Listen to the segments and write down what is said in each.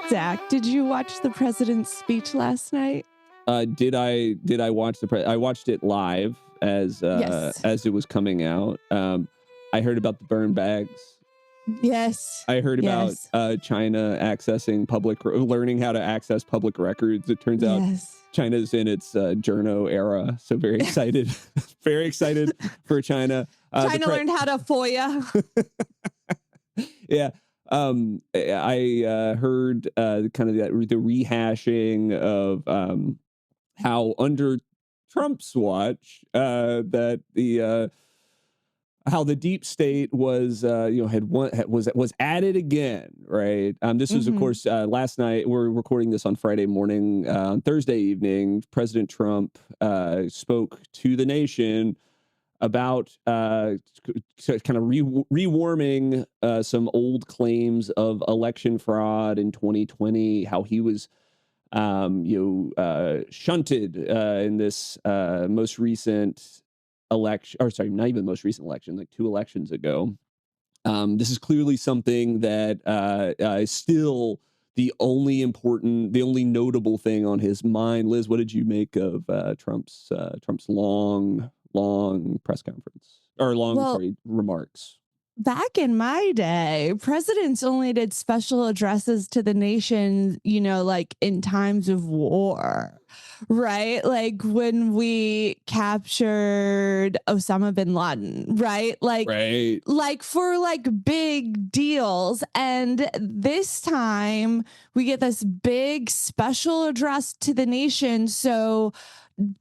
Zach, did you watch the president's speech last night? Did I watch I watched it live as Yes. it was coming out. I heard about the burn bags. Yes. I heard about Yes. China learning how to access public records. It turns out Yes. China's in its journo era, so very excited, very excited for China. China learned how to FOIA. Yeah. I heard kind of the rehashing of how under Trump's watch that the how the deep state was was added again, right? This was, of course, last night. We're recording this on Friday morning. On Thursday evening, President Trump spoke to the nation about kind of rewarming some old claims of election fraud in 2020, how he was shunted in this most recent election, or sorry, not even most recent election, like 2 elections ago. This is clearly something that is still the only notable thing on his mind. Liz, what did you make of Trump's long press conference or remarks? Back in my day, presidents only did special addresses to the nation, like in times of war, right? Like when we captured Osama bin Laden, right? Right. Like for like big deals. And this time we get this big special address to the nation. So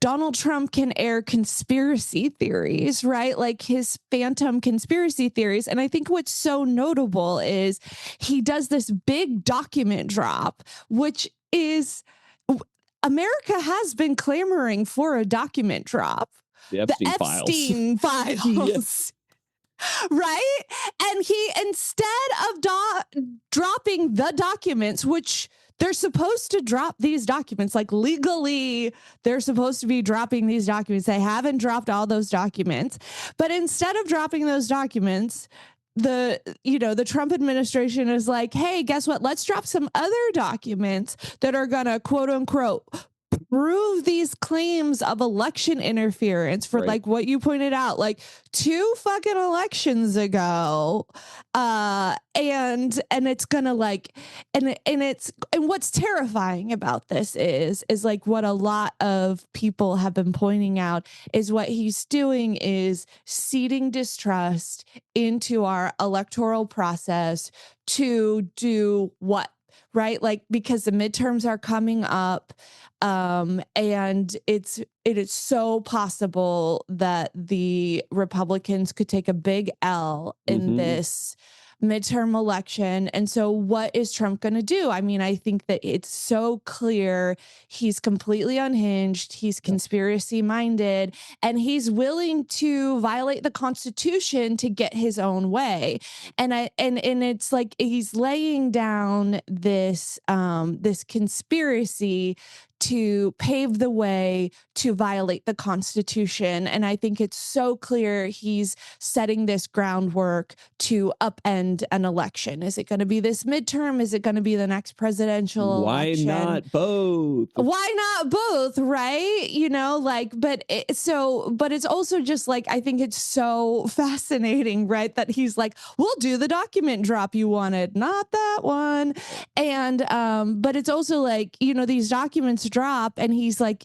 Donald Trump can air conspiracy theories, right? Like his phantom conspiracy theories. And I think what's so notable is he does this big document drop, which is America has been clamoring for a document drop. The Epstein files. Yes. Right? And he, instead of dropping the documents, which they're supposed to drop these documents, like legally, they're supposed to be dropping these documents. They haven't dropped all those documents. But instead of dropping those documents, the Trump administration is like, hey, guess what? Let's drop some other documents that are going to quote unquote prove these claims of election interference for like what you pointed out, like 2 fucking elections ago. And it's gonna like, and what's terrifying about this is like what a lot of people have been pointing out is what he's doing is seeding distrust into our electoral process to do what? Right? Like, because the midterms are coming up, and it is so possible that the Republicans could take a big L in this midterm election. And so what is Trump going to do? I mean, I think that it's so clear he's completely unhinged. He's conspiracy minded, and he's willing to violate the Constitution to get his own way. And it's like he's laying down this this conspiracy to pave the way to violate the Constitution. And I think it's so clear he's setting this groundwork to upend an election. Is it going to be this midterm? Is it going to be the next presidential election? Why not both? Why not both? Right? But it's also just like, I think it's so fascinating, right? That he's like, we'll do the document drop you wanted, not that one. And, but it's also like, these documents drop and he's like,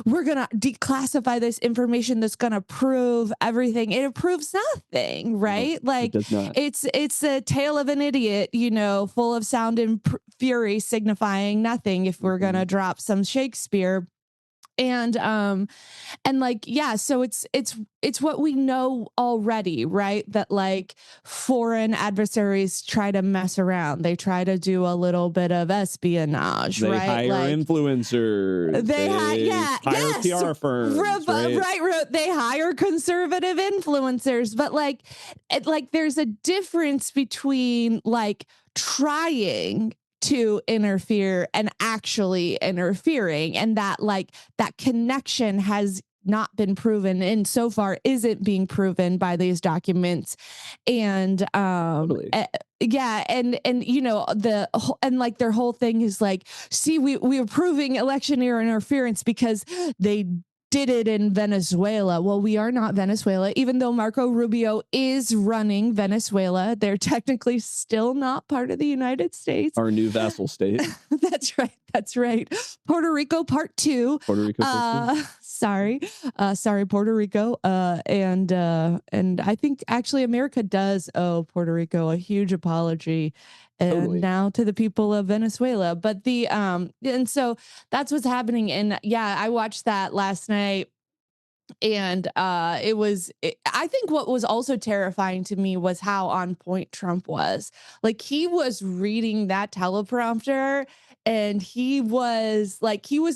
we're going to declassify this information that's going to prove everything. It proves nothing, right? No, like it does not. It's a tale of an idiot, full of sound and fury, signifying nothing if we're going to drop some Shakespeare. And like, yeah, so it's what we know already, right? That like foreign adversaries try to mess around. They try to do a little bit of espionage, they right? Hire influencers. They hire PR firms. Right. They hire conservative influencers, but like there's a difference between like trying to interfere and actually interfering, and that like that connection has not been proven, and so far isn't being proven by these documents. And Totally. yeah, and you know, and like their whole thing is like, see, we are proving election interference because they did it in Venezuela. Well, we are not Venezuela, even though Marco Rubio is running Venezuela. They're technically still not part of the United States. Our new vassal state. That's right. That's right. Puerto Rico part 2. Puerto Rico part 2. Sorry. Sorry, Puerto Rico. And I think actually America does owe Puerto Rico a huge apology. And Totally. now to the people of Venezuela. But and so that's what's happening. And yeah, I watched that last night. And I think what was also terrifying to me was how on point Trump was. Like, he was reading that teleprompter, and he was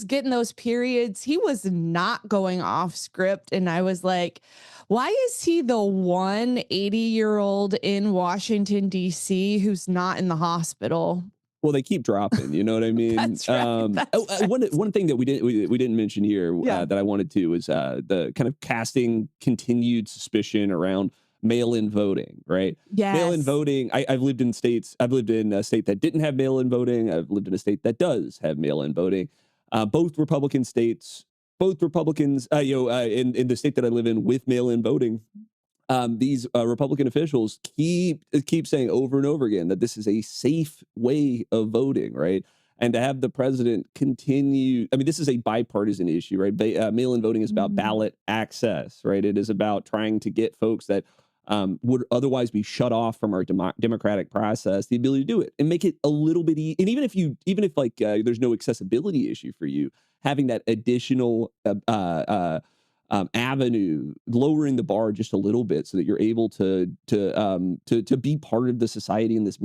getting those periods. He was not going off script. And I was like, why is he the 180-year-old in Washington, D.C. who's not in the hospital? Well, they keep dropping, you know what I mean? That's right. That's right. One thing that we didn't mention here Yeah. that I wanted to is the kind of casting continued suspicion around mail-in voting, right? Mail-in Yes. voting. I've lived in a state that didn't have mail-in voting. I've lived in a state that does have mail-in voting. Both Republican states, both Republicans, in the state that I live in with mail-in voting, these Republican officials keep saying over and over again that this is a safe way of voting, right? And to have the president continue, I mean, this is a bipartisan issue, right? Mail-in voting is about ballot access, right? It is about trying to get folks that would otherwise be shut off from our democratic process the ability to do it and make it a little bit and even if like there's no accessibility issue for you, having that additional avenue, lowering the bar just a little bit so that you're able to be part of the society in this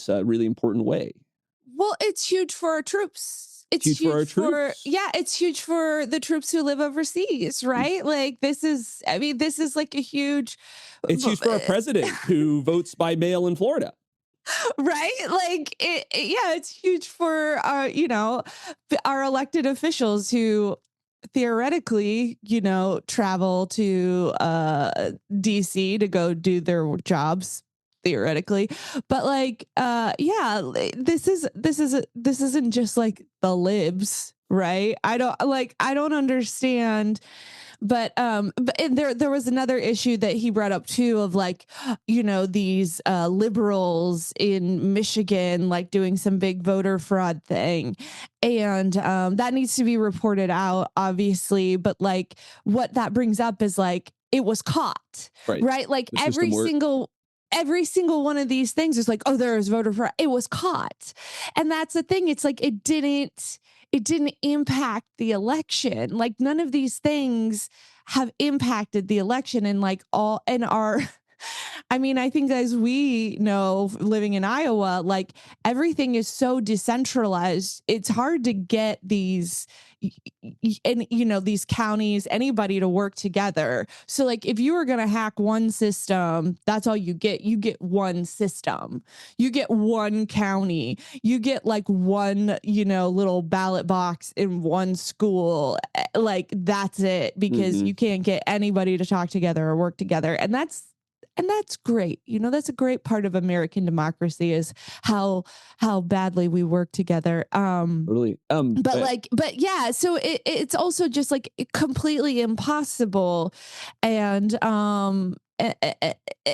really important way. Well, it's huge for our troops. It's Huge for our huge for, troops. yeah, it's huge for the troops who live overseas, right? Like, this is like a huge, It's huge for our president who votes by mail in Florida. right? Like, yeah, it's huge for our, our elected officials who theoretically, travel to DC to go do their jobs theoretically. But like, yeah, this isn't just like the libs, right? I don't understand. But and there was another issue that he brought up too, of like, these liberals in Michigan like doing some big voter fraud thing. And that needs to be reported out, obviously. But like, what that brings up is like, it was caught, right? Like, The system worked. every single one of these things is like, oh, there is voter fraud. It was caught. And that's the thing. It's like, it didn't impact the election. Like, none of these things have impacted the election. And like, all and our I mean, I think, as we know, living in Iowa, like, everything is so decentralized. It's hard to get these and these counties, anybody to work together. So like, if you were going to hack one system, that's all you get. You get one system. You get one county. You get like one, little ballot box in one school. Like, that's it, because you can't get anybody to talk together or work together. And that's great. That's a great part of American democracy, is how badly we work together. Totally. But yeah, so it's also just like completely impossible. And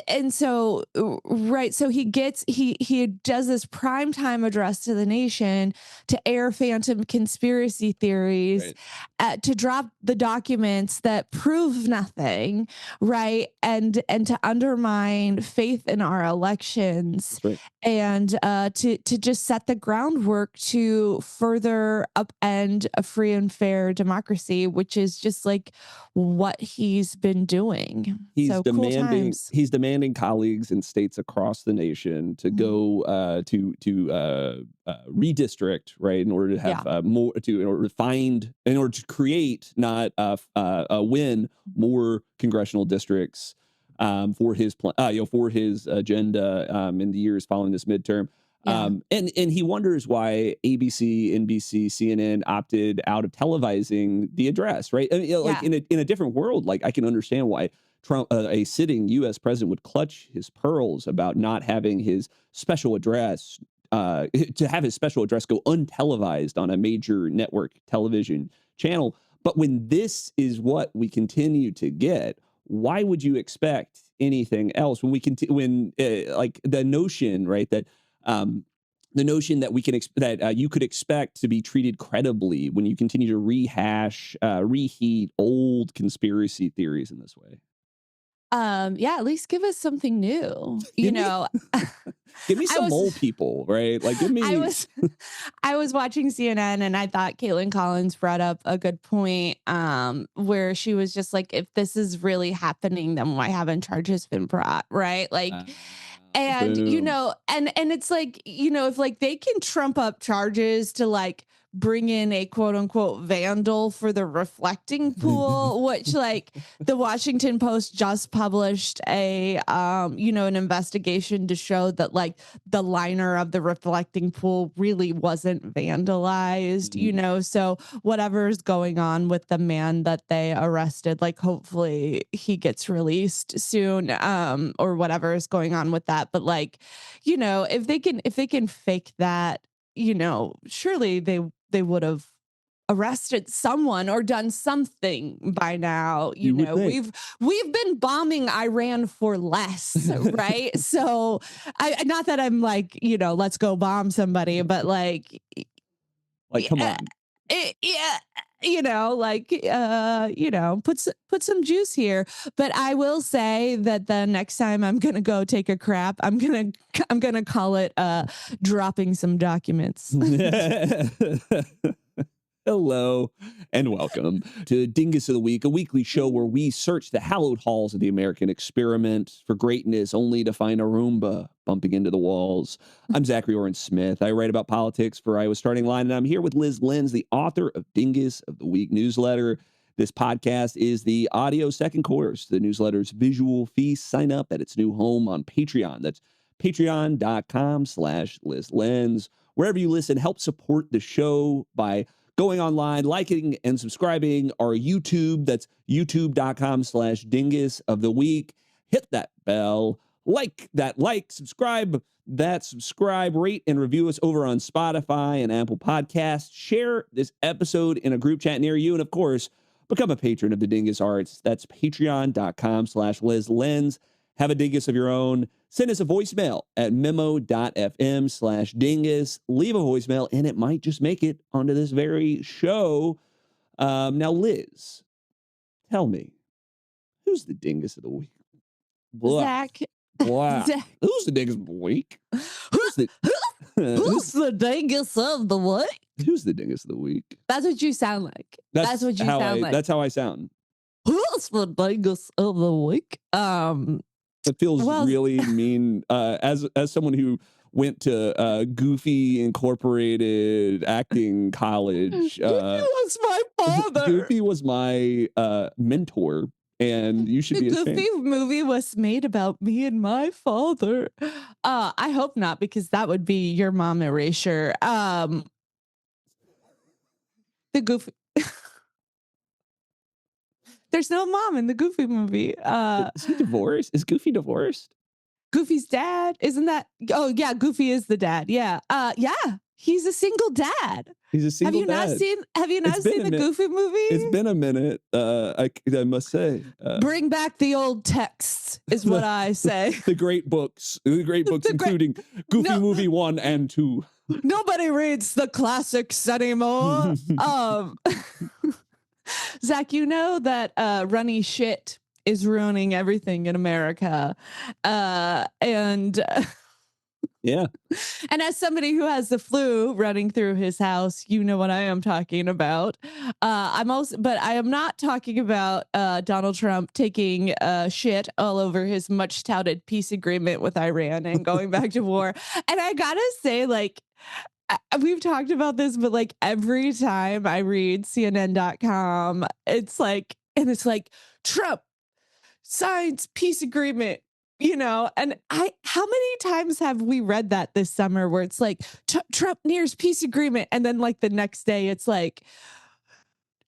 and so, right, so he does this primetime address to the nation to air phantom conspiracy theories, to drop the documents that prove nothing, right, and to undermine faith in our elections. Right. And to just set the groundwork to further upend a free and fair democracy, which is just like what he's been doing. So cool times. He's demanding colleagues in states across the nation to go to redistrict, right, in order to have more in order to create, not win more congressional districts for his for his agenda in the years following this midterm. Yeah. And he wonders why ABC, NBC, CNN opted out of televising the address, right? I mean, like Yeah. in a different world, like I can understand why Trump, a sitting U.S. president, would clutch his pearls about not having his special address, to have his special address go untelevised on a major network television channel. But when this is what we continue to get, why would you expect anything else? When we like the notion, right, that the notion that we can that you could expect to be treated credibly when you continue to reheat old conspiracy theories in this way. Yeah, at least give us something new. Give me, give me I some was mole people, right? Like, give I me. was I was watching CNN and I thought Caitlin Collins brought up a good point, where she was just like, if this is really happening, then why haven't charges been brought? Right. Like, and Boom. and it's like, if like they can trump up charges to like bring in a quote unquote vandal for the reflecting pool, which like the Washington Post just published an investigation to show that like the liner of the reflecting pool really wasn't vandalized, so whatever's going on with the man that they arrested, like hopefully he gets released soon, or whatever is going on with that. But like, if they can fake that, surely they would have arrested someone or done something by now. You would think. We've been bombing Iran for less, right? So I not that I'm like, let's go bomb somebody, but like, Like, come yeah, on. yeah, put some juice here. But I will say that the next time I'm gonna go take a crap, I'm gonna call it dropping some documents. Hello and welcome to Dingus of the Week, a weekly show where we search the hallowed halls of the American experiment for greatness only to find a Roomba bumping into the walls. I'm Zachary Oren Smith. I write about politics for Iowa Starting Line, and I'm here with Liz Lenz, the author of Dingus of the Week newsletter. This podcast is the audio second course, the newsletter's visual feast. Sign up at its new home on Patreon. That's patreon.com/Liz Lenz. Wherever you listen, help support the show by going online, liking and subscribing our YouTube. That's youtube.com/dingus of the week. Hit that bell, subscribe, rate and review us over on Spotify and Apple Podcasts. Share this episode in a group chat near you. And of course, become a patron of the Dingus Arts. That's patreon.com/Liz Lenz. Have a dingus of your own. Send us a voicemail at memo.fm/dingus. Leave a voicemail, and it might just make it onto this very show. Now, Liz, tell me, who's the dingus of the week? Blah. Zach, Blah. Zach. Who's the dingus of the week? Who's the dingus of the week? Who's the dingus of the week? That's what you sound like. That's what you sound like. That's how I sound. Who's the dingus of the week? It feels really mean. As someone who went to Goofy Incorporated acting college. Goofy was my father. Goofy was my mentor, and you should be ashamed. The Goofy movie was made about me and my father. I hope not, because that would be your mom erasure. The Goofy. There's no mom in the Goofy movie. Is he divorced? Is Goofy divorced? Goofy's dad, isn't that? Oh yeah, Goofy is the dad. Yeah, yeah, he's a single dad. He's a single dad. Have you not seen the Goofy movie? It's been a minute. I must say. Bring back the old texts is what I say. The great books, including Goofy Movie 1 and 2. Nobody reads the classics anymore. Zach, you know that runny shit is ruining everything in America. And yeah. And as somebody who has the flu running through his house, you know what I am talking about. But I am not talking about Donald Trump taking shit all over his much touted peace agreement with Iran and going back to war. And I gotta say, like, we've talked about this, but like every time I read CNN.com, it's like Trump signs peace agreement and how many times have we read that this summer where it's like Trump nears peace agreement, and then like the next day it's like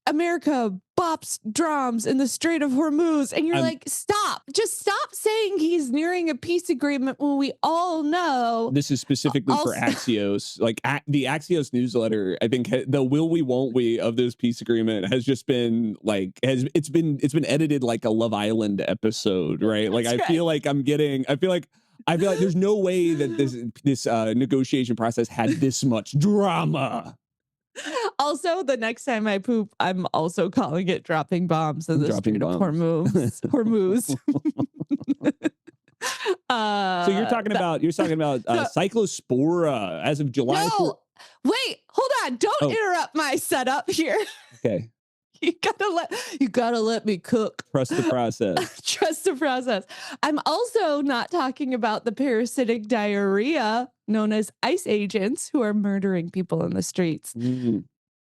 America bops drums in the Strait of Hormuz, and you're like, just stop saying he's nearing a peace agreement when we all know. This is specifically for Axios. Like the Axios newsletter, I think the will we won't we of this peace agreement has just been like it's been edited like a Love Island episode, right? Like I feel like there's no way that this negotiation process had this much drama. Also, the next time I poop, I'm also calling it dropping bombs in the Strait of Hormuz. So you're talking about Cyclospora as of July. No, wait, hold on. Don't interrupt my setup here. Okay. You gotta let me cook. Trust the process. Trust the process. I'm also not talking about the parasitic diarrhea known as ICE agents who are murdering people in the streets.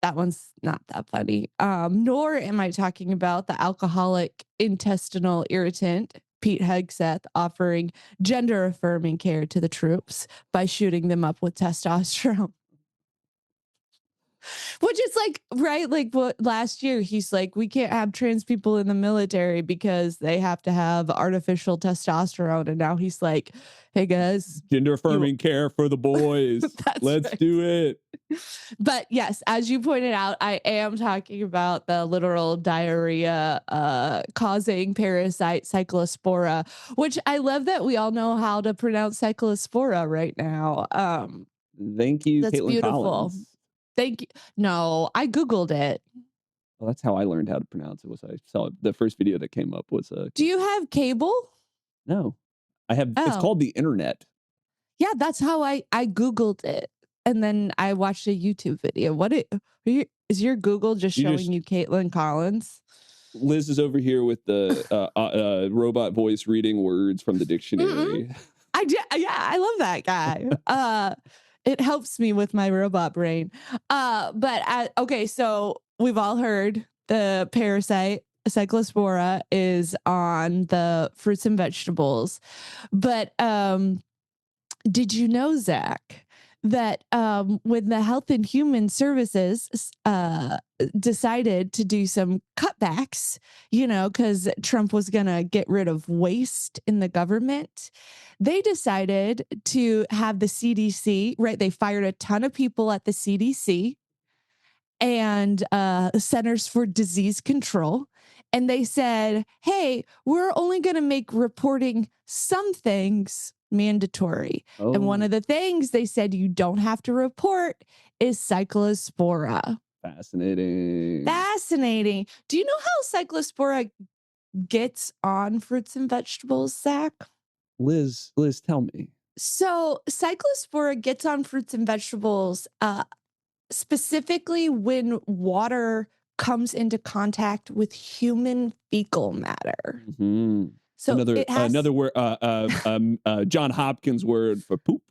That one's not that funny. Nor am I talking about the alcoholic intestinal irritant, Pete Hegseth, offering gender-affirming care to the troops by shooting them up with testosterone. Which is like, right? Like what last year, he's like, we can't have trans people in the military because they have to have artificial testosterone. And now he's like, hey guys, gender affirming care for the boys. Let's do it. But yes, as you pointed out, I am talking about the literal diarrhea causing parasite Cyclospora, which I love that we all know how to pronounce Cyclospora right now. Thank you. That's Caitlin beautiful. Collins. Thank you. No, I Googled it. Well, that's how I learned how to pronounce it. Was I saw the first video that came up was Do you have cable? No, I have. It's called the internet. Yeah, that's how I Googled it, and then I watched a YouTube video. Is your Google just showing you Caitlin Collins? Liz is over here with the robot voice reading words from the dictionary. I love that guy. It helps me with my robot brain. Okay, so we've all heard the parasite Cyclospora is on the fruits and vegetables. But did you know, Zach, that when the Health and Human Services decided to do some cutbacks, because Trump was going to get rid of waste in the government, they decided to have the CDC, right? They fired a ton of people at the CDC and Centers for Disease Control. And they said, hey, we're only going to make reporting some things mandatory. And one of the things they said you don't have to report is Cyclospora. Fascinating. Do you know how Cyclospora gets on fruits and vegetables, Zach? Liz, tell me. So Cyclospora gets on fruits and vegetables specifically when water comes into contact with human fecal matter. Mm-hmm. So another word, John Hopkins word for poop.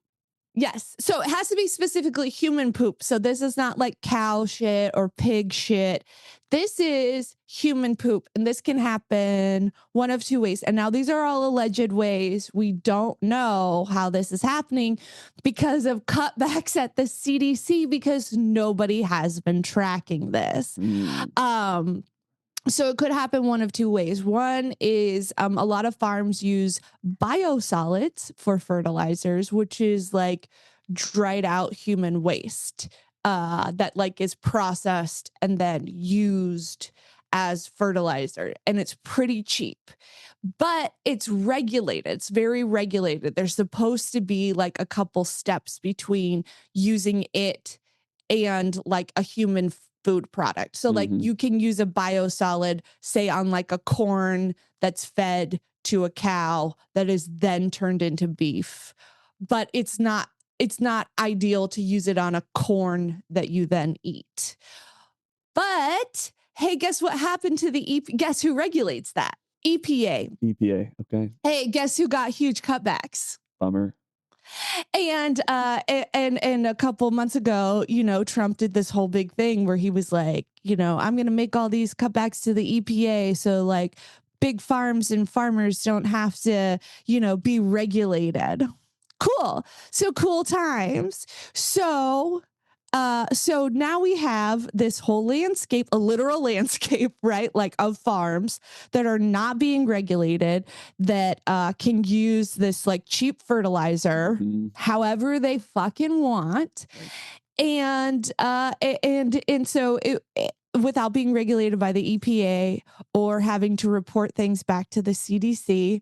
Yes. So it has to be specifically human poop. So this is not like cow shit or pig shit. This is human poop. And this can happen one of two ways. And now these are all alleged ways. We don't know how this is happening because of cutbacks at the CDC, because nobody has been tracking this. So it could happen one of two ways. One is a lot of farms use biosolids for fertilizers, which is like dried out human waste that like is processed and then used as fertilizer. And it's pretty cheap, but it's regulated. It's very regulated. There's supposed to be like a couple steps between using it and like a human food product. So like you can use a biosolid, say on like a corn that's fed to a cow that is then turned into beef, but it's not ideal to use it on a corn that you then eat. But hey, guess what happened to the guess who regulates that? EPA. Okay. Hey, guess who got huge cutbacks? Bummer. And a couple months ago, Trump did this whole big thing where he was like, I'm going to make all these cutbacks to the EPA. So like big farms and farmers don't have to, be regulated. Cool. So cool times. So now we have this whole landscape, a literal landscape, right? Like of farms that are not being regulated, that can use this like cheap fertilizer however they fucking want. And so without being regulated by the EPA or having to report things back to the CDC.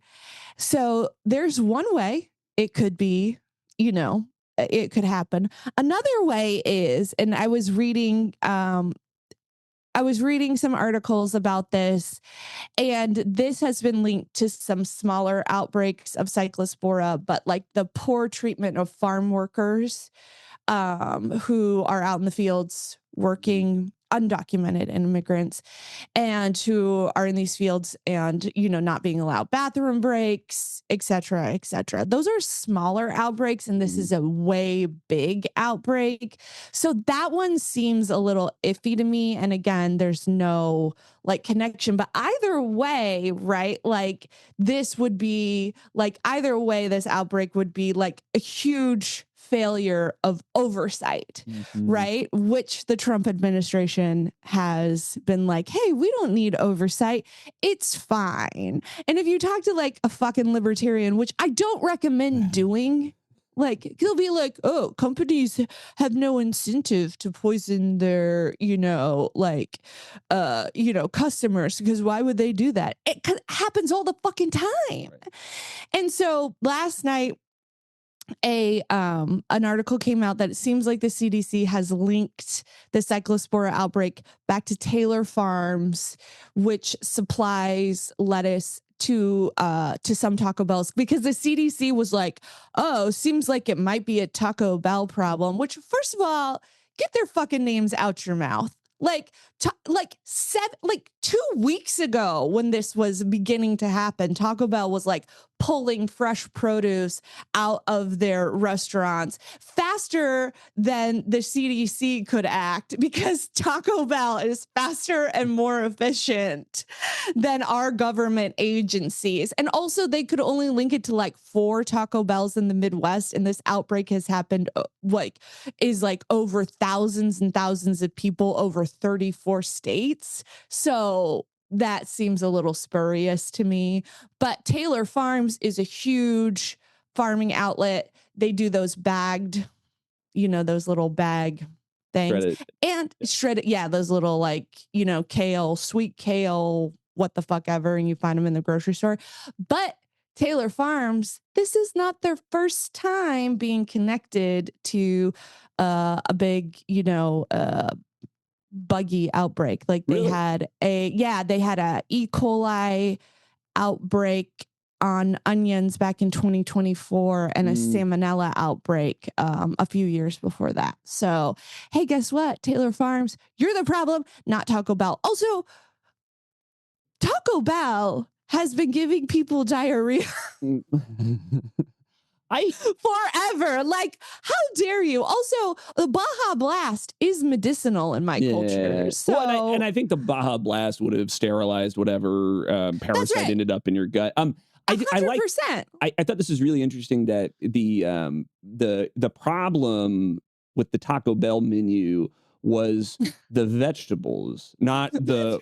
So there's one way it could be, it could happen. Another way is, and I was reading some articles about this, and this has been linked to some smaller outbreaks of Cyclospora, but like the poor treatment of farm workers who are out in the fields working, undocumented immigrants, and who are in these fields and, not being allowed bathroom breaks, et cetera, et cetera. Those are smaller outbreaks, and this is a way big outbreak. So that one seems a little iffy to me. And again, there's no like connection, but either way, right? Like this would be like, either way, this outbreak would be like a huge failure of oversight, right? Which the Trump administration has been like, hey, we don't need oversight. It's fine. And if you talk to like a fucking libertarian, which I don't recommend doing, like he'll be like, oh, companies have no incentive to poison their, customers, because why would they do that? It happens all the fucking time. Right. And so last night, an article came out that it seems like the CDC has linked the Cyclospora outbreak back to Taylor Farms, which supplies lettuce to some Taco Bells, because the CDC was like, oh, seems like it might be a Taco Bell problem, which first of all, get their fucking names out your mouth. Like 2 weeks ago when this was beginning to happen, Taco Bell was like pulling fresh produce out of their restaurants faster than the CDC could act, because Taco Bell is faster and more efficient than our government agencies. And also they could only link it to like 4 Taco Bells in the Midwest. And this outbreak has happened is over thousands and thousands of people over 34 states. So that seems a little spurious to me. But Taylor Farms is a huge farming outlet. They do those bagged, those little bag things. Shredded. And shredded. Yeah, those little kale, sweet kale, what the fuck ever. And you find them in the grocery store. But Taylor Farms, this is not their first time being connected to a big, buggy outbreak. Like they had a E. coli outbreak on onions back in 2024 and a salmonella outbreak a few years before that. So, hey, guess what? Taylor Farms, you're the problem, not Taco Bell. Also, Taco Bell has been giving people diarrhea forever. Like, how dare you? Also, the Baja Blast is medicinal in my culture. So, well, and I think the Baja Blast would have sterilized whatever parasite ended up in your gut. I 100%. I thought this was really interesting that the problem with the Taco Bell menu was the vegetables, not the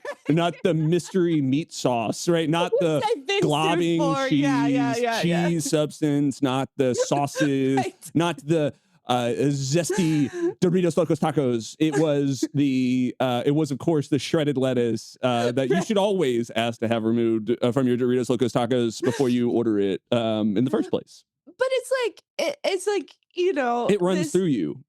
mystery meat sauce, right? Not the globbing cheese substance, not the sauces, right. Not the zesty Doritos Locos Tacos. It was of course the shredded lettuce that you should always ask to have removed from your Doritos Locos Tacos before you order it in the first place. But it's like it runs through you.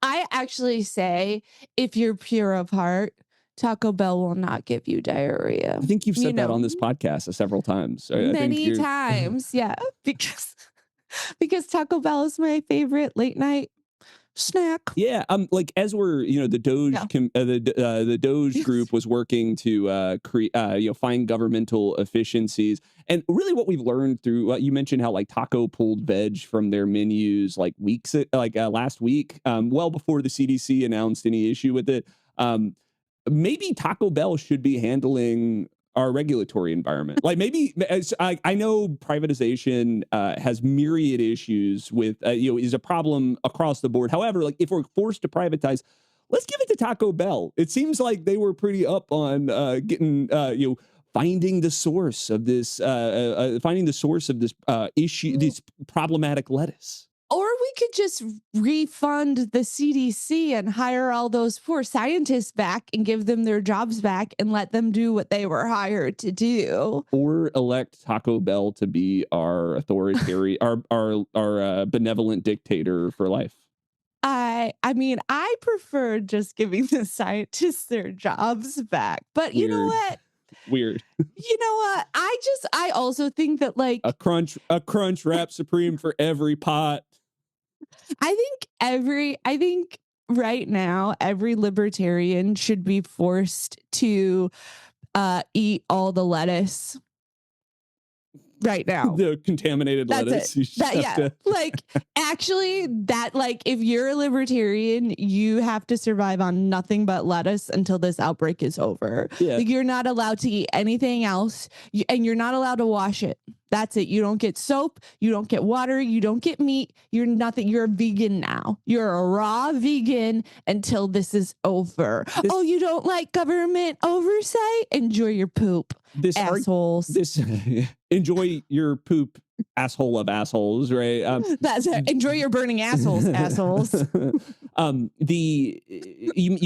I actually say, if you're pure of heart, Taco Bell will not give you diarrhea. I think you've said that on this podcast several times. Many times, yeah, because Taco Bell is my favorite late night snack. Yeah, like as we're the Doge the Doge group was working to create find governmental efficiencies, and really what we've learned through you mentioned how like Taco pulled veg from their menus like last week, well before the CDC announced any issue with it. Maybe Taco Bell should be handling our regulatory environment. Like maybe I know privatization has myriad issues with is a problem across the board. However, like if we're forced to privatize, let's give it to Taco Bell. It seems like they were pretty up on getting finding the source of this issue, this problematic lettuce. Or we could just refund the CDC and hire all those poor scientists back and give them their jobs back and let them do what they were hired to do. Or elect Taco Bell to be our authoritarian, our benevolent dictator for life. I mean, I prefer just giving the scientists their jobs back. But you know Weird. what? Weird. You know what? I also think that like A Crunchwrap Supreme for every pot. I think right now every libertarian should be forced to eat all the lettuce right now. The contaminated lettuce. Like actually that like if you're a libertarian, you have to survive on nothing but lettuce until this outbreak is over. Yeah. Like you're not allowed to eat anything else, and you're not allowed to wash it. That's it. You don't get soap. You don't get water. You don't get meat. You're nothing. You're a vegan now. You're a raw vegan until this is over. Oh, you don't like government oversight? Enjoy your poop, assholes. Enjoy your poop, asshole of assholes, right? That's it. Enjoy your burning assholes, assholes. You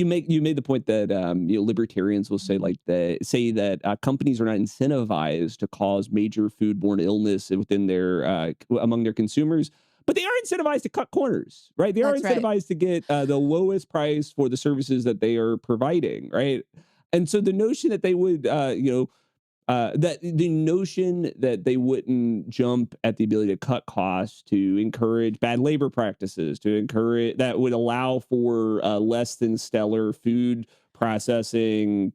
made the point that libertarians will say that companies are not incentivized to cause major foodborne illness within their among their consumers, but they are incentivized to cut corners, right? They are incentivized to get the lowest price for the services that they are providing, right? And so the notion that they would that the notion that they wouldn't jump at the ability to cut costs to encourage bad labor practices, to encourage that would allow for less than stellar food processing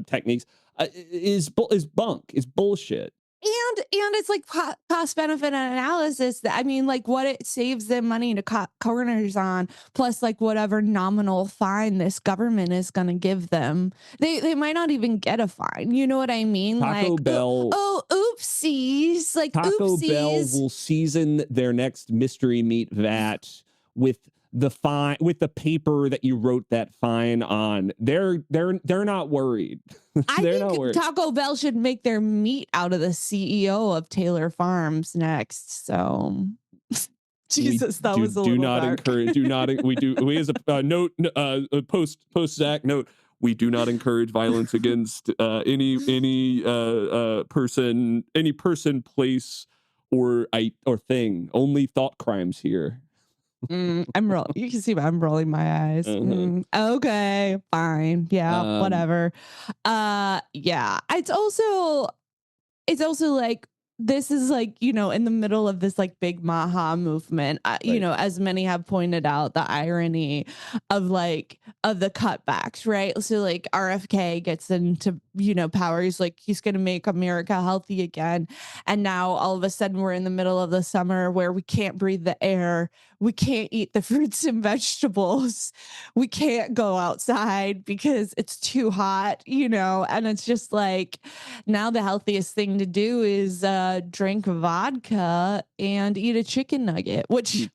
techniques is bunk. It's bullshit. And it's like cost benefit analysis. That I mean, like what it saves them money to cut corners on, plus like whatever nominal fine this government is going to give them. They might not even get a fine. You know what I mean? Taco like Bell. Oopsies! Like Taco oopsies. Bell will season their next mystery meat vat with the paper that you wrote that fine on. They're not worried. I think Taco Bell should make their meat out of the CEO of Taylor Farms next. So Jesus, that was a little dark. We as a note, post Zach note, we do not encourage violence against any person, place, or thing. Only thought crimes here. You can see I'm rolling my eyes. Okay, fine. Yeah, whatever. Yeah. It's also like this is like, in the middle of this like big Maha movement, as many have pointed out, the irony of the cutbacks, right? So like RFK gets into, power. He's like, he's going to make America healthy again. And now all of a sudden we're in the middle of the summer where we can't breathe the air. We can't eat the fruits and vegetables. We can't go outside because it's too hot, and it's just like now the healthiest thing to do is drink vodka and eat a chicken nugget, which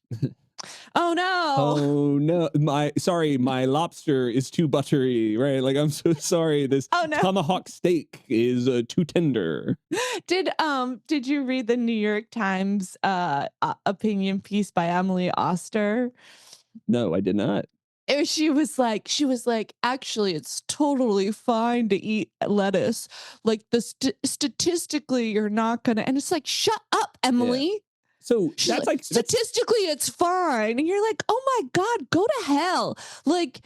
oh no, my lobster is too buttery, right? Like, I'm so sorry, this tomahawk steak is too tender. Did you read the New York Times opinion piece by Emily Oster? No, I did not. She was like, actually, it's totally fine to eat lettuce. Like statistically, you're not gonna. And it's like, shut up, Emily. Yeah. So that's like statistically, it's fine, and you're like, oh my god, go to hell. Like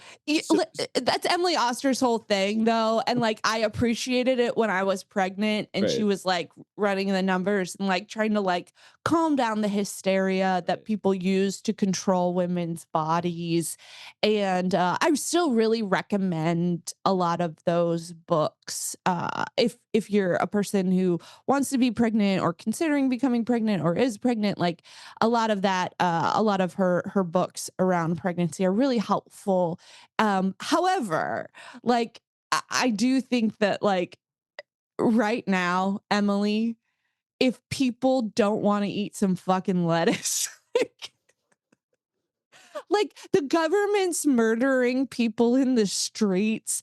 that's Emily Oster's whole thing, though, and like I appreciated it when I was pregnant, and she was like running the numbers and like trying to like calm down the hysteria that people use to control women's bodies. And I still really recommend a lot of those books if you're a person who wants to be pregnant or considering becoming pregnant or is pregnant. Like a lot of that, a lot of her books around pregnancy are really helpful. However, like I do think that like right now, Emily, if people don't want to eat some fucking lettuce, like the government's murdering people in the streets.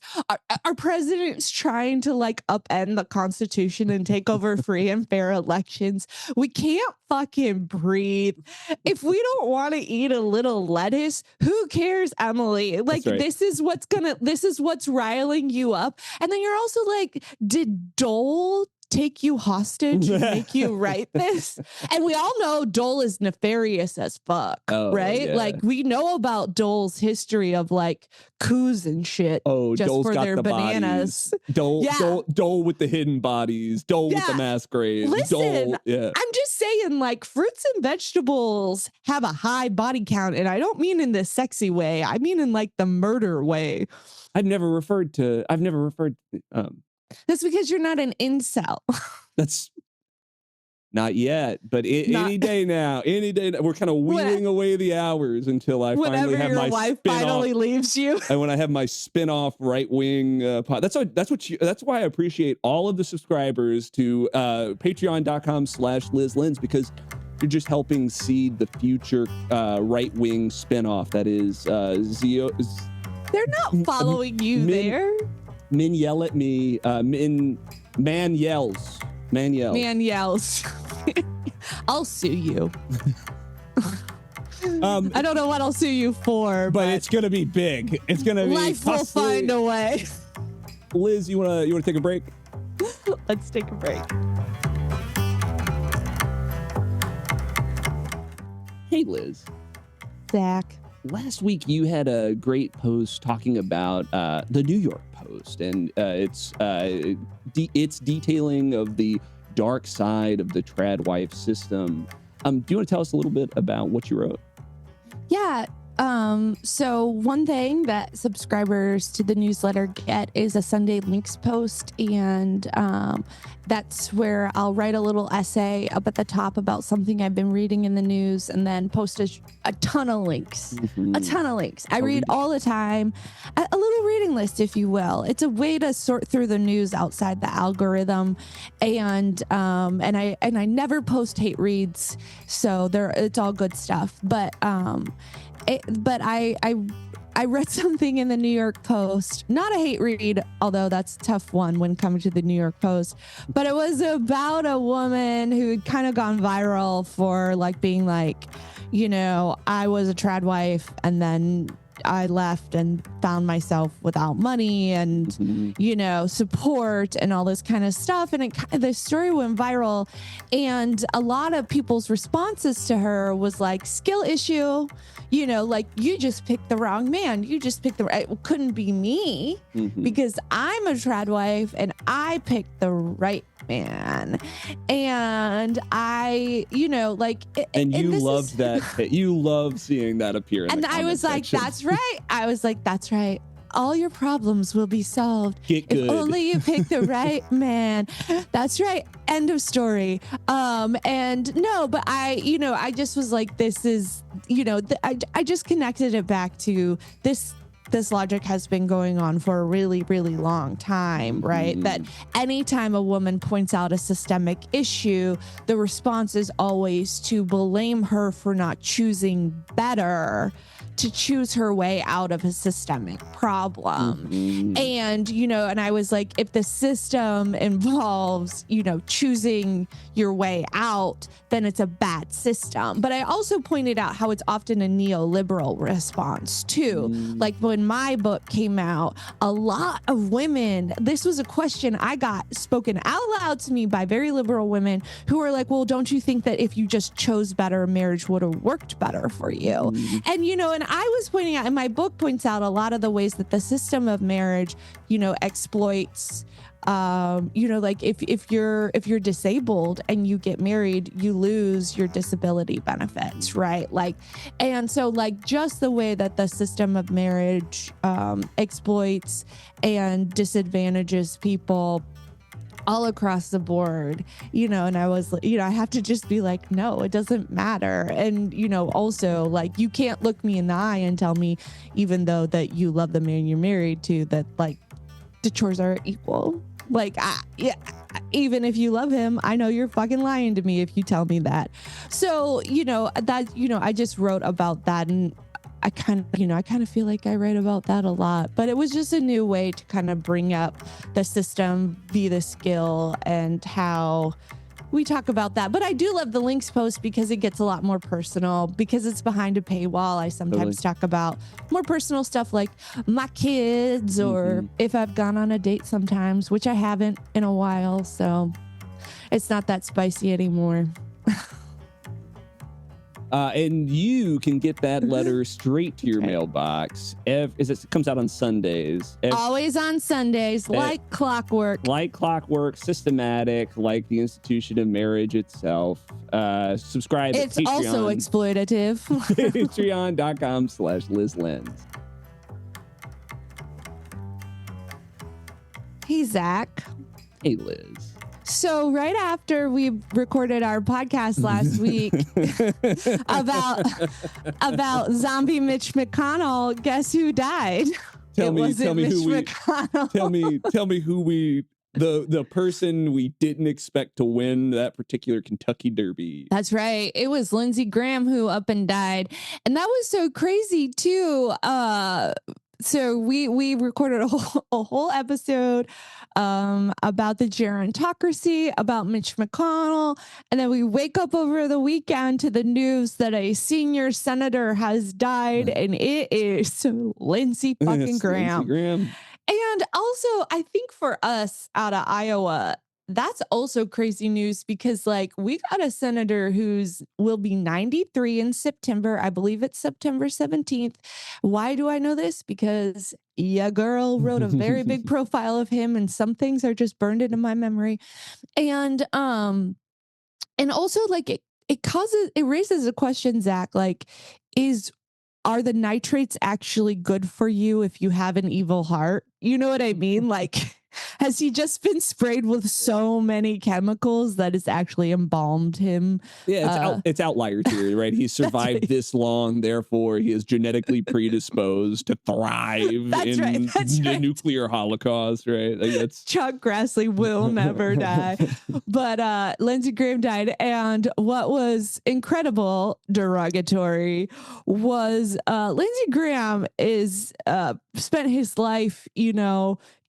Our president's trying to like upend the Constitution and take over free and fair elections. We can't fucking breathe. If we don't want to eat a little lettuce, who cares, Emily? Like, right. this is what's riling you up. And then you're also like, did Dole take you hostage and make you write this? And we all know Dole is nefarious as fuck, right? Yeah. Like, we know about Dole's history of like coups and shit. Just Dole's for got their the bananas. Bodies. Dole with the hidden bodies. Dole with the masquerade. Listen, Dole, I'm just saying, like, fruits and vegetables have a high body count, and I don't mean in the sexy way. I mean in like the murder way. I've never referred to That's because you're not an incel. That's not yet, but any day now, we're kind of wheeling away the hours until I finally have my wife finally leaves you. And when I have my spin-off right-wing pod. That's why I appreciate all of the subscribers to patreon.com/LizLinz, because you're just helping seed the future right-wing spin-off that is They're not following you there. Men yell at me. Man yells. I'll sue you. I don't know what I'll sue you for, but it's gonna be big. It's gonna be life will find a way. Liz, you wanna take a break? Let's take a break. Hey, Liz. Zach. Last week you had a great post talking about the New York Post and its detailing of the dark side of the trad wife system. Do you want to tell us a little bit about what you wrote? Yeah. So one thing that subscribers to the newsletter get is a Sunday Links post, and that's where I'll write a little essay up at the top about something I've been reading in the news, and then post a ton of links. Mm-hmm. A ton of links. I read all the time. A little reading list, if you will. It's a way to sort through the news outside the algorithm, and I never post hate reads, so it's all good stuff. But I read something in the New York Post, not a hate read, although that's a tough one when coming to the New York Post, but it was about a woman who had kind of gone viral for like being like, I was a trad wife and then I left and found myself without money and, support and all this kind of stuff. And the story went viral, and a lot of people's responses to her was like, skill issue, like, you just picked the wrong man. You just picked it couldn't be me because I'm a trad wife and I picked the right man. And I, and you loved that. You love seeing that appear. And I was like, that's right. I was like, that's right. All your problems will be solved if only you pick the right man. That's right. End of story. And no, but I just was like, this is, I just connected it back to this logic has been going on for a really, really long time, right? That anytime a woman points out a systemic issue, the response is always to blame her for not choosing better, to choose her way out of a systemic problem. And, and I was like, if the system involves, choosing your way out, then it's a bad system. But I also pointed out how it's often a neoliberal response too. Like when my book came out, a lot of women, this was a question I got spoken out loud to me by very liberal women who were like, well, don't you think that if you just chose better, marriage would have worked better for you? And, and I was pointing out, and my book points out a lot of the ways that the system of marriage, exploits, like if you're disabled and you get married, you lose your disability benefits, right? Like, and so like just the way that the system of marriage exploits and disadvantages people all across the board, and I was, I have to just be like, no, it doesn't matter. And, also like, you can't look me in the eye and tell me, even though that you love the man you're married to, that like the chores are equal. Like, yeah, even if you love him, I know you're fucking lying to me if you tell me that. So, I just wrote about that, and I kind of feel like I write about that a lot, but it was just a new way to kind of bring up the system, be the skill, and how we talk about that. But I do love the links post because it gets a lot more personal because it's behind a paywall. I sometimes talk about more personal stuff like my kids or if I've gone on a date sometimes, which I haven't in a while. So it's not that spicy anymore. And you can get that letter straight to your mailbox. It comes out on Sundays. Always on Sundays, like clockwork. Like clockwork, systematic, like the institution of marriage itself. Subscribe It's at Patreon. Also exploitative. Patreon.com/LizLens. Hey, Zach. Hey, Liz. So right after we recorded our podcast last week about zombie Mitch McConnell, guess who died? Tell me who the person we didn't expect to win that particular Kentucky Derby. That's right. It was Lindsey Graham who up and died. And that was so crazy too. So we recorded a whole episode about the gerontocracy, about Mitch McConnell, and then we wake up over the weekend to the news that a senior senator has died, and it is Lindsey fucking Graham. And also, I think for us out of Iowa, that's also crazy news because we got a senator will be 93 in September. I believe it's September 17th. Why do I know this? Because your girl wrote a very big profile of him and some things are just burned into my memory. And also it raises a question, Zach, are the nitrates actually good for you if you have an evil heart? You know what I mean? Has he just been sprayed with so many chemicals that it's actually embalmed him? Yeah, it's outlier theory, right? He's survived this long, therefore he is genetically predisposed to thrive in the nuclear holocaust, right? That's Chuck Grassley will never die. But Lindsey Graham died, and what was incredible derogatory was Lindsey Graham is spent his life,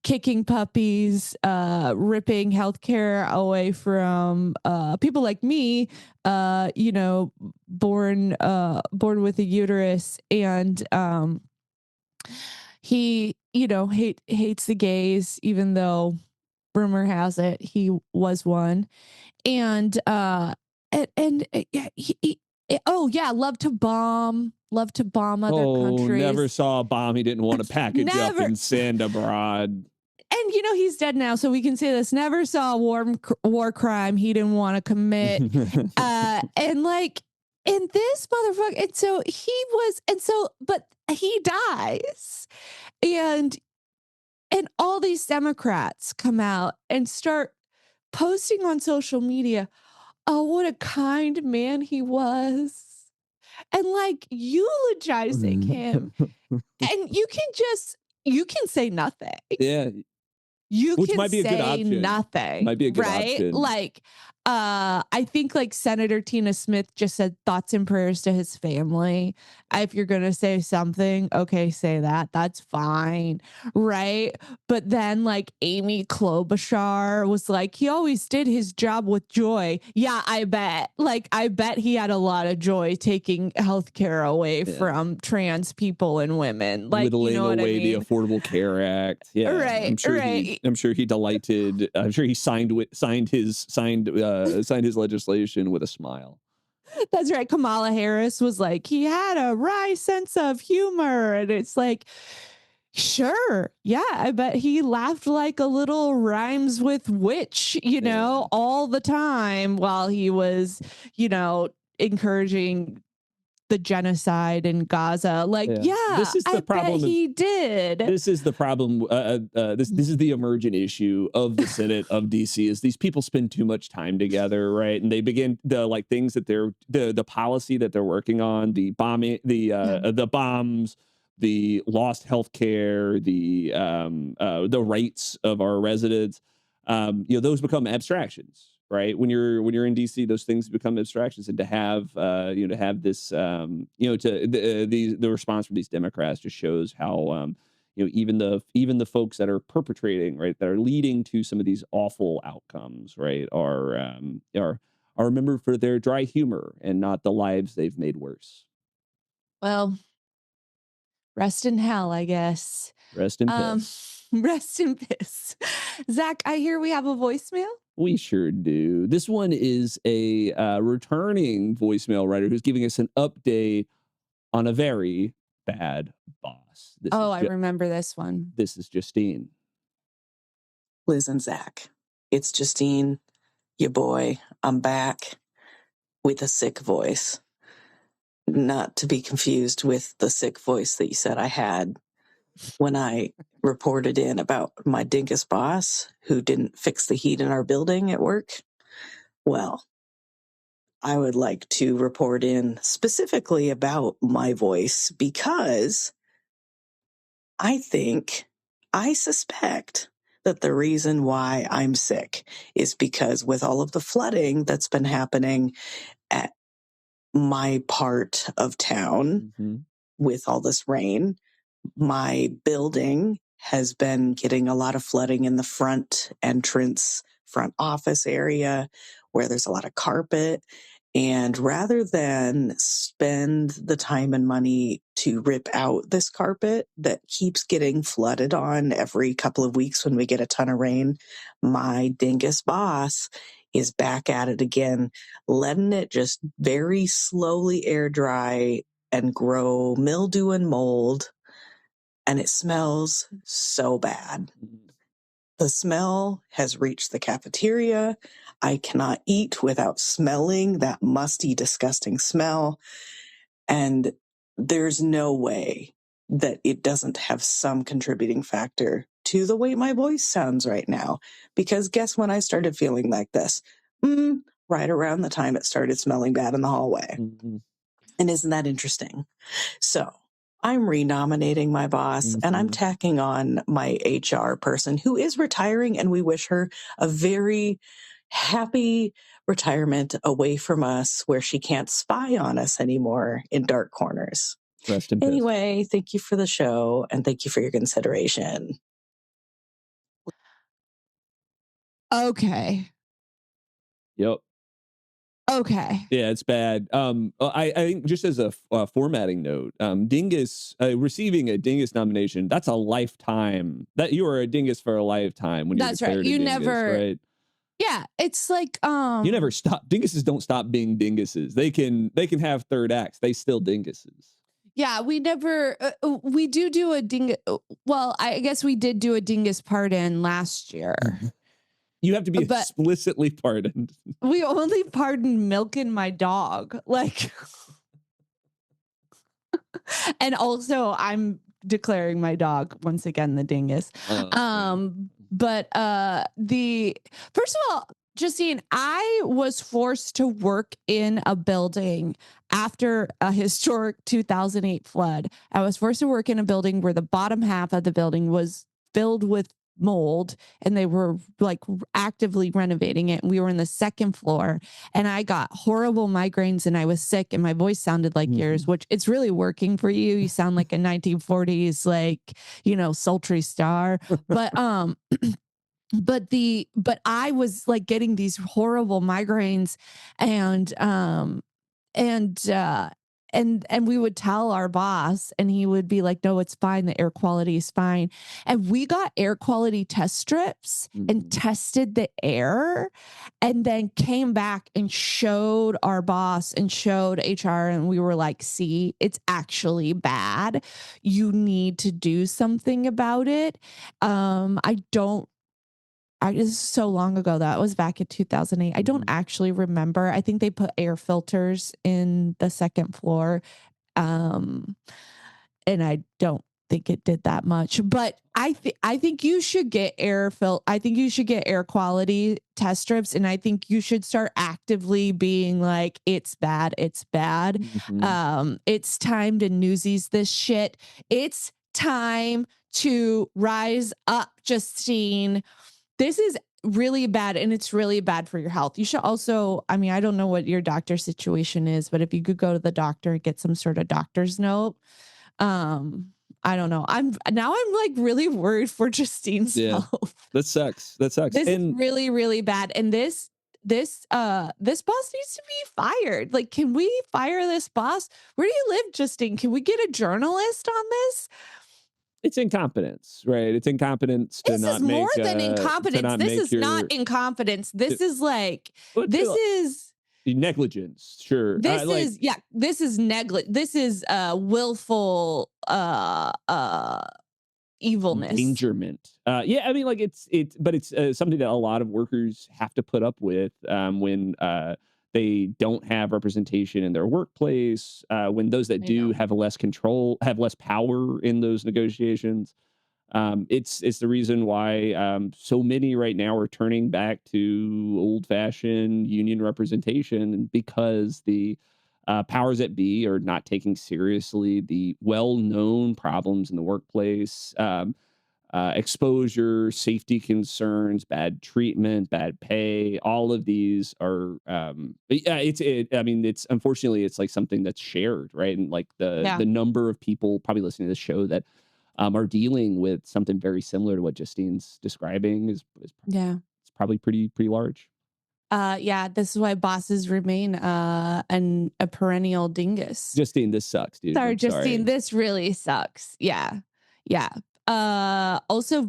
kicking puppies, ripping healthcare away from people like me, born with a uterus, and he, hates the gays, even though rumor has it he was one, and loved to bomb other countries. Never saw a bomb he didn't want to package up and send abroad. And he's dead now, so we can say this. Never saw a war crime he didn't want to commit. And this motherfucker, but he dies, and all these Democrats come out and start posting on social media, oh, what a kind man he was, and eulogizing him. And you can say nothing. Yeah. Which might be a good option. Nothing. Might be a good option. I think Senator Tina Smith just said thoughts and prayers to his family. If you're going to say something, okay, say that. That's fine. Right. But then Amy Klobuchar was he always did his job with joy. Yeah, I bet. I bet he had a lot of joy taking healthcare away from trans people and women. Whittling away the Affordable Care Act. Yeah. Right. I'm sure he delighted. I'm sure he signed his legislation with a smile. That's right. Kamala Harris was he had a wry sense of humor, and it's sure, yeah, I bet he laughed like a little rhymes with witch, all the time while he was, encouraging the genocide in Gaza. This is the problem. He did. This is the problem. This is the emergent issue of the Senate of DC is these people spend too much time together, right? And they begin the things that the policy that they're working on, the bombing, the bombs, the lost health care, the rights of our residents. those become abstractions, right? When you're in DC, those things become abstractions, and to have to have this to the response from these Democrats just shows how even the folks that are perpetrating, right, that are leading to some of these awful outcomes, right, are remembered for their dry humor and not the lives they've made worse. Well, rest in hell, I guess. Rest in Um, piss. rest in piss. Zach, I hear we have a voicemail. We sure do. This one is a returning voicemail writer who's giving us an update on a very bad boss. Oh, I remember this one. This is Justine. Liz and Zach, it's Justine, your boy. I'm back with a sick voice. Not to be confused with the sick voice that you said I had when I reported in about my dingus boss who didn't fix the heat in our building at work. Well, I would like to report in specifically about my voice because I suspect that the reason why I'm sick is because with all of the flooding that's been happening at my part of town with all this rain, my building has been getting a lot of flooding in the front entrance, front office area where there's a lot of carpet. And rather than spend the time and money to rip out this carpet that keeps getting flooded on every couple of weeks when we get a ton of rain, my dingus boss is back at it again, letting it just very slowly air dry and grow mildew and mold. And it smells so bad. The smell has reached the cafeteria. I cannot eat without smelling that musty, disgusting smell. And there's no way that it doesn't have some contributing factor to the way my voice sounds right now. Because guess when I started feeling like this? Right around the time it started smelling bad in the hallway. And isn't that interesting? So I'm renominating my boss and I'm tacking on my HR person who is retiring, and we wish her a very happy retirement away from us where she can't spy on us anymore in dark corners. Rest in peace. Anyway, thank you for the show and thank you for your consideration. Okay. Yep. Okay. Yeah, it's bad. I think just as a formatting note, Dingus receiving a Dingus nomination, that's a lifetime. That you are a Dingus for a lifetime when you're That's right. declared a You Dingus, never, right? yeah, it's like You never stop. Dinguses don't stop being dinguses. They can have third acts. They still dinguses. Yeah, we never we do a dingus. Well, I guess we did do a dingus pardon last year. You have to be But explicitly pardoned. We only pardoned milking my dog. Like and also I'm declaring my dog once again the dingus. But the first of all, Justine, I was forced to work in a building after a historic 2008 flood. I was forced to work in a building where the bottom half of the building was filled with mold and they were like actively renovating it. And we were in the second floor and I got horrible migraines and I was sick and my voice sounded like yours, which it's really working for you. You sound like a 1940s, like, sultry star. But, but I was like getting these horrible migraines and we would tell our boss and he would be like, no, it's fine. The air quality is fine. And we got air quality test strips and tested the air and then came back and showed our boss and showed HR. And we were like, see, it's actually bad. You need to do something about it. This is so long ago. That was back in 2008. I don't actually remember. I think they put air filters in the second floor. And I don't think it did that much, but I think you should get I think you should get air quality test strips. And I think you should start actively being like, it's bad. It's bad. It's time to newsies this shit. It's time to rise up, Justine. This is really bad, and it's really bad for your health. You should also, I mean, I don't know what your doctor situation is, but if you could go to the doctor and get some sort of doctor's note, I don't know. I'm like really worried for Justine's health. That sucks. This is really, really bad. And this boss needs to be fired. Like, can we fire this boss? Where do you live, Justine? Can we get a journalist on this? It's incompetence, right? It's incompetence to This not is make more than incompetence. This is not incompetence. This is like, this is negligence. Sure. this is this is This is willful evilness. Endangerment. Yeah, I mean, like it's something that a lot of workers have to put up with when they don't have representation in their workplace, when those that do have less control, have less power in those negotiations. It's the reason why so many right now are turning back to old-fashioned union representation, because the powers that be are not taking seriously the well-known problems in the workplace. Exposure, safety concerns, bad treatment, bad pay. All of these are, I mean, it's unfortunately it's like something that's shared, right? And like the number of people probably listening to this show that are dealing with something very similar to what Justine's describing is it's probably pretty large. This is why bosses remain a perennial dingus. Justine, this sucks, dude. Sorry, Justine, this really sucks. Yeah. Also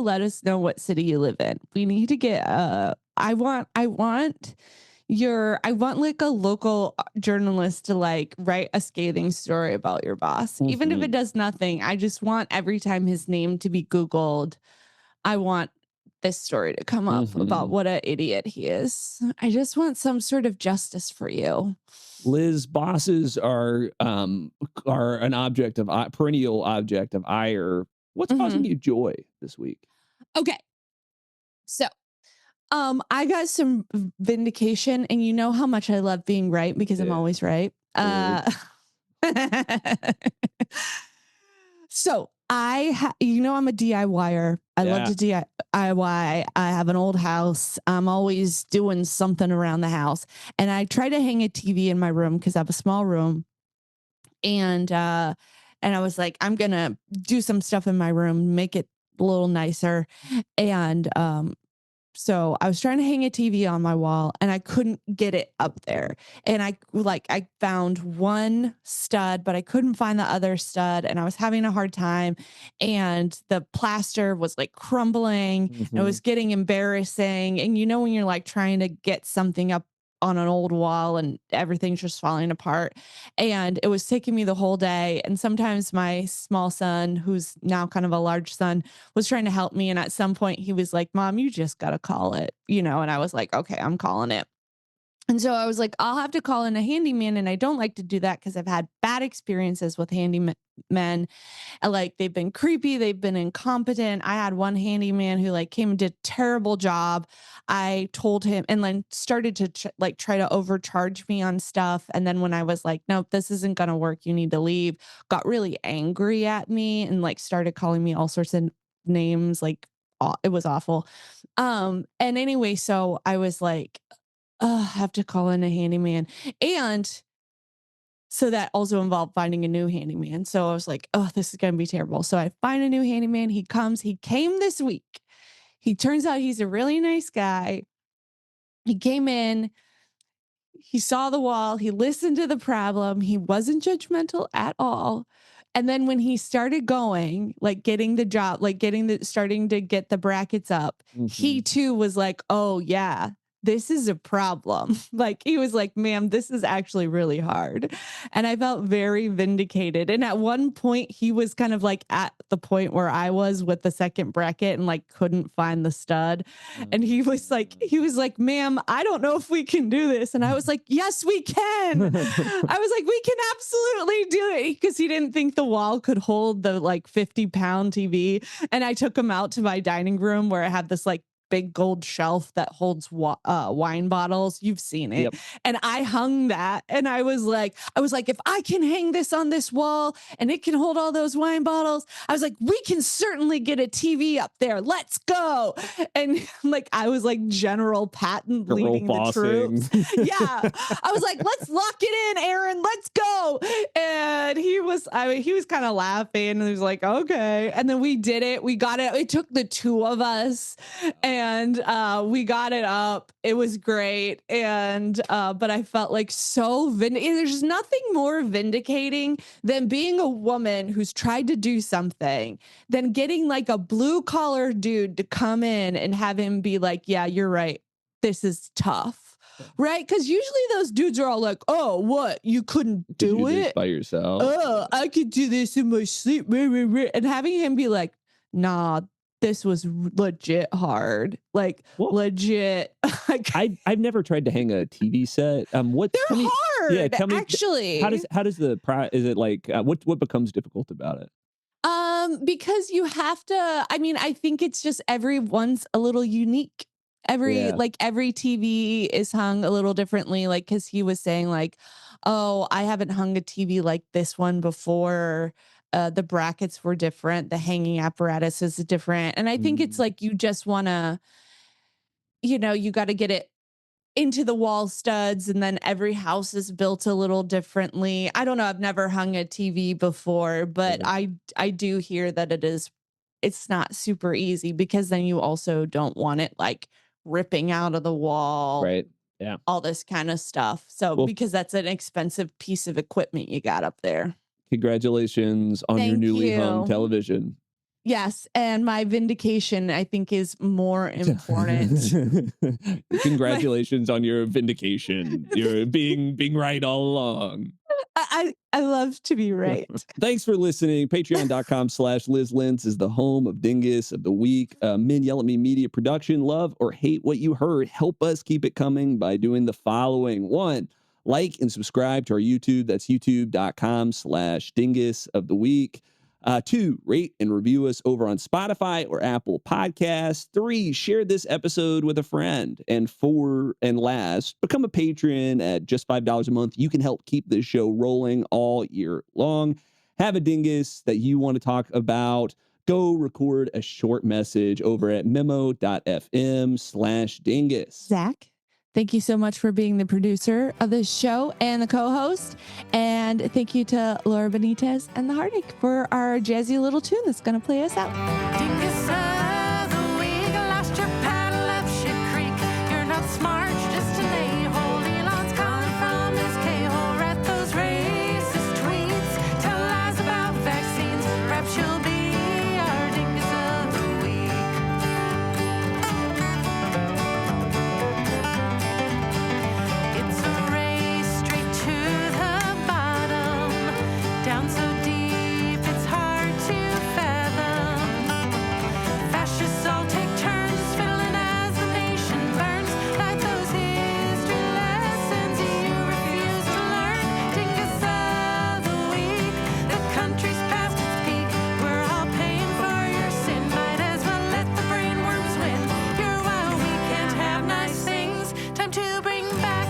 let us know what city you live in. We need to get I want like a local journalist to like write a scathing story about your boss. Even if it does nothing, I just want every time his name to be Googled, I want this story to come up about what an idiot he is. I just want some sort of justice for you. Liz, bosses are an object of perennial object of ire. What's causing you joy this week? Okay. So, I got some vindication, and you know how much I love being right because I'm always right. So I'm a DIYer. I love to DIY. I have an old house. I'm always doing something around the house. And I try to hang a TV in my room because I have a small room. And I was like, I'm going to do some stuff in my room, make it a little nicer. And so I was trying to hang a TV on my wall and I couldn't get it up there. And I found one stud, but I couldn't find the other stud, and I was having a hard time, and the plaster was like crumbling and it was getting embarrassing. And you know, when you're like trying to get something up on an old wall and everything's just falling apart, and it was taking me the whole day. And sometimes my small son, who's now kind of a large son, was trying to help me, and at some point he was like, Mom, you just gotta call it, and I was like, okay, I'm calling it. And so I was like, I'll have to call in a handyman. And I don't like to do that because I've had bad experiences with handymen. Like, they've been creepy. They've been incompetent. I had one handyman who like came and did a terrible job. I told him, and then started to try to overcharge me on stuff. And then when I was like, nope, this isn't going to work, you need to leave, got really angry at me and like started calling me all sorts of names. Like, it was awful. And anyway, so I was like, I have to call in a handyman. And so that also involved finding a new handyman. So I was like, oh, this is going to be terrible. So I find a new handyman. He came this week. He turns out he's a really nice guy. He came in, he saw the wall, he listened to the problem. He wasn't judgmental at all. And then when he started going, like getting the job, like starting to get the brackets up, he too was like, oh yeah, this is a problem. Like, he was like, ma'am, this is actually really hard. And I felt very vindicated. And at one point he was kind of like at the point where I was with the second bracket and like couldn't find the stud. And he was like, ma'am, I don't know if we can do this. And I was like, yes, we can. I was like, we can absolutely do it. Because he didn't think the wall could hold the like 50-pound TV. And I took him out to my dining room where I had this like big gold shelf that holds wine bottles. You've seen it. Yep. And I hung that, and I was like, if I can hang this on this wall and it can hold all those wine bottles, I was like, we can certainly get a TV up there. Let's go. And like, I was like General Patton leading the troops. Yeah. I was like, let's lock it in, Aaron. Let's go. And he was kind of laughing, and he was like, okay. And then we did it. We got it. It took the two of us, and we got it up. It was great. And but I felt like so there's nothing more vindicating than being a woman who's tried to do something, than getting like a blue collar dude to come in and have him be like, yeah, you're right, this is tough. Right? Because usually those dudes are all like, oh, what? You couldn't do it by yourself? Oh, I could do this in my sleep. And having him be like, nah, this was legit hard. Like, legit. I've never tried to hang a TV set. They're hard. Yeah, tell me, actually. How does is it like, what becomes difficult about it? Because you have to, I mean, I think it's just everyone's a little unique. Every TV is hung a little differently. Like, cause he was saying like, oh, I haven't hung a TV like this one before. The brackets were different. The hanging apparatus is different. And I think it's like, you just want to, you got to get it into the wall studs, and then every house is built a little differently. I don't know. I've never hung a TV before, but I do hear that it's not super easy, because then you also don't want it like ripping out of the wall. Right. Yeah. All this kind of stuff. So because that's an expensive piece of equipment you got up there. Congratulations on your newly hung television. Yes, and my vindication, I think, is more important. Congratulations on your vindication. You're being right all along. I love to be right. Thanks for listening. Patreon.com/LizLinz is the home of Dingus of the Week. Men Yell at Me Media Production. Love or hate what you heard? Help us keep it coming by doing the following. 1, like and subscribe to our YouTube. That's youtube.com/Dingus of the Week. 2, rate and review us over on Spotify or Apple Podcasts. 3, share this episode with a friend. And 4, and last, become a patron at just $5 a month. You can help keep this show rolling all year long. Have a dingus that you want to talk about, go record a short message over at memo.fm/dingus. Zach, thank you so much for being the producer of this show and the co-host. And thank you to Laura Benitez and the Heartache for our jazzy little tune that's going to play us out. Dingus of the week, lost your paddle up Ship Creek. You're not smart, just an a-hole. Elon's calling from his K-hole. Write those racist tweets, tell lies about vaccines. Perhaps you'll be our dingus of the week. It's a race straight to the bottom, down so deep it's hard to fathom. Fascists all take turns fiddling as the nation burns. Like those history lessons you refuse to learn. Dingus of the week, the country's past its peak. We're all paying for your sin. Might as well let the brainworms win. You're wild, we can't have nice things. Time to bring back